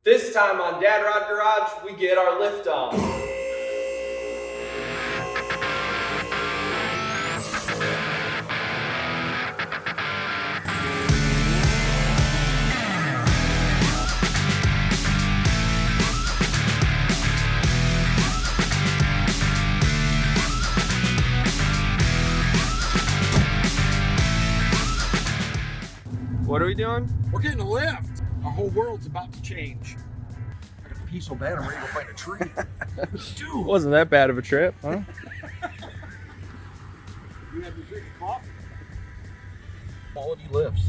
This time on DadRod Garage, we get our lift on. What are we doing? We're getting a lift. Our whole world's about to change. I got to pee so bad I'm ready to go find a tree. Dude. Wasn't that bad of a trip, huh? You have your drink of coffee? Quality lifts.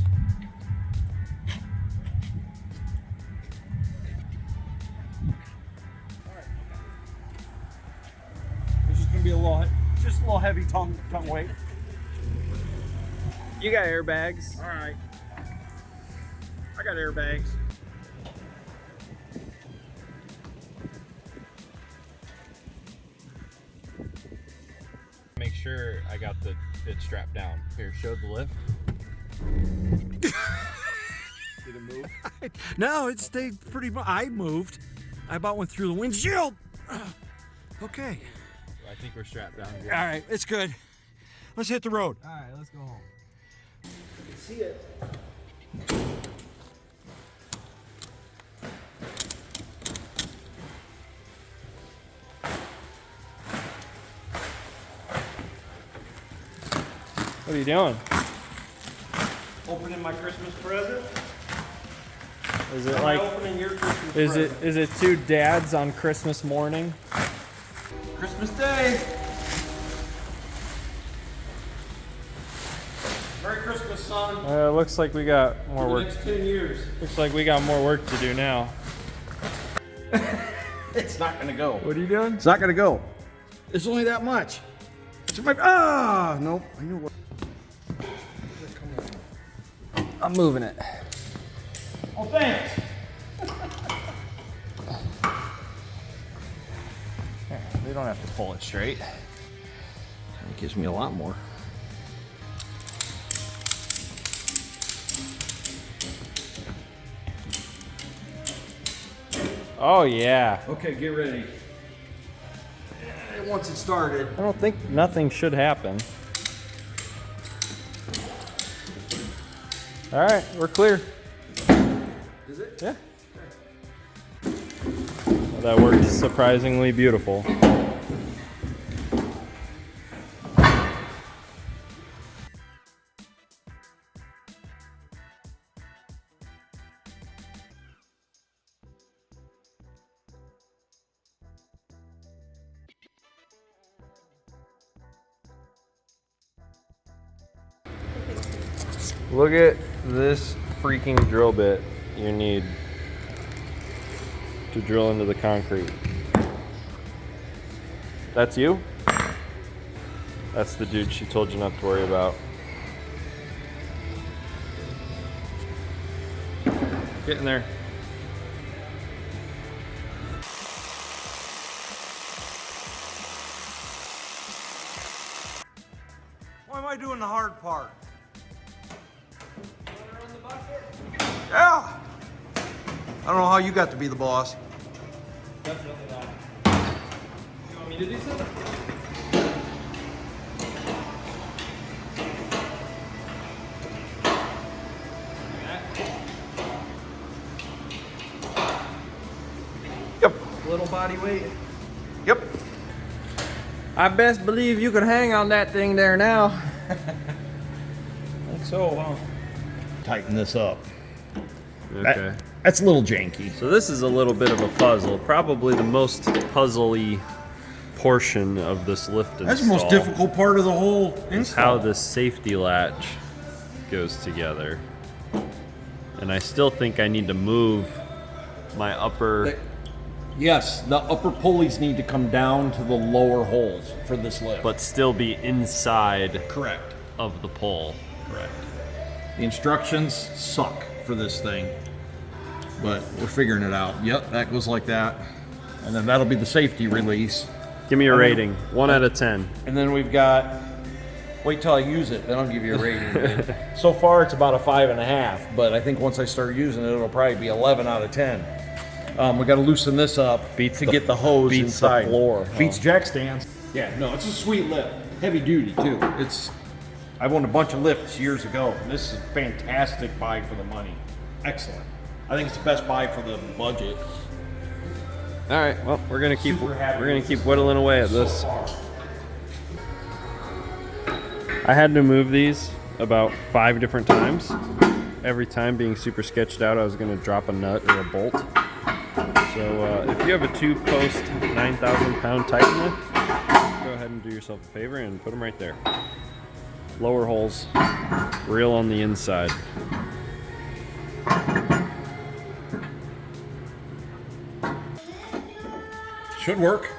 This is gonna be just a little heavy tongue weight. You got airbags. All right. I got airbags. Make sure I got it strapped down. Here, show the lift. Did it move? No, it stayed pretty much. I moved. I about went through the windshield. Okay. I think we're strapped down. Good. All right, it's good. Let's hit the road. All right, let's go home. See it. What are you doing? Opening my Christmas present. Is it like opening your Christmas present? is it two dads on Christmas morning? Christmas Day. Merry Christmas, son. It looks like we got more For the work. next 10 years. Looks like we got more work to do now. It's not gonna go. What are you doing? It's not gonna go. It's only that much. It's nope. I knew what. I'm moving it. Oh, thanks. We don't have to pull it straight. It gives me a lot more. Oh yeah. Okay, get ready. Once it started. I don't think nothing should happen. All right, we're clear. Is it? Yeah. Well, that worked surprisingly beautiful. Look at this freaking drill bit you need to drill into the concrete. That's you? That's the dude she told you not to worry about. Get in there. Why am I doing the hard part? Yeah. I don't know how you got to be the boss. Definitely not. You want me to do something? Yep. Little body weight. Yep. I best believe you could hang on that thing there now. Think so, huh? Tighten this up. Okay. That's a little janky. So this is a little bit of a puzzle. Probably the most puzzly portion of this lift install. That's the most difficult part of the whole Is install. how this safety latch goes together. And I still think I need to move my upper... Yes, the upper pulleys need to come down to the lower holes for this lift. but still be inside correct. of the pole. Correct. The instructions suck for this thing, but we're figuring it out. Yep, that goes like that. And then that'll be the safety release. Give me a rating. 1 out of 10. And then we've got, wait till I use it, then I'll give you a rating. So far it's about a 5.5, but I think once I start using it, it'll probably be 11 out of 10. We got to loosen this up Beats to the- get the hose beats the inside. floor, Beats jack stands. Yeah, no, it's a sweet lift. Heavy duty too. I've owned a bunch of lifts years ago, and this is a fantastic buy for the money. Excellent. I think it's the best buy for the budget. All right, well, we're gonna keep Super happy whittling away at this. So far. I had to move these about 5 different times. Every time being super sketched out, I was gonna drop a nut or a bolt. So if you have a 2-post 9,000-pound Titan lift, go ahead and do yourself a favor and put them right there. Lower holes, real on the inside. Should work.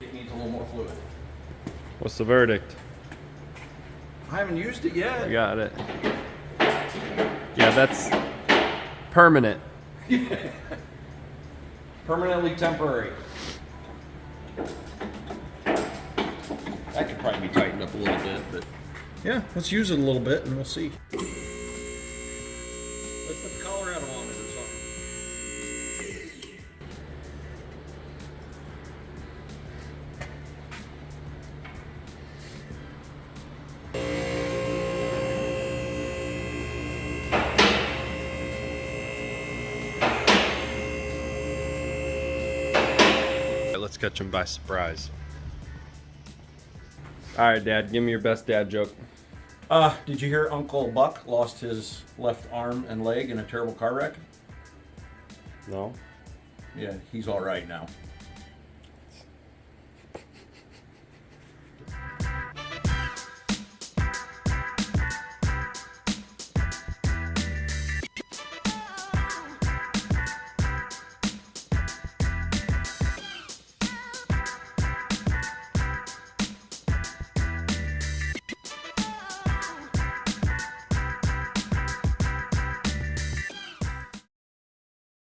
It needs a little more fluid. What's the verdict? I haven't used it yet. I got it. Yeah, that's permanent. Permanently temporary. That could probably be tightened up a little bit, but yeah, let's use it a little bit and we'll see. Let's put the Colorado on it or something. Let's catch him by surprise. All right, Dad, give me your best dad joke. Did you hear Uncle Buck lost his left arm and leg in a terrible car wreck? No? Yeah, he's all right now.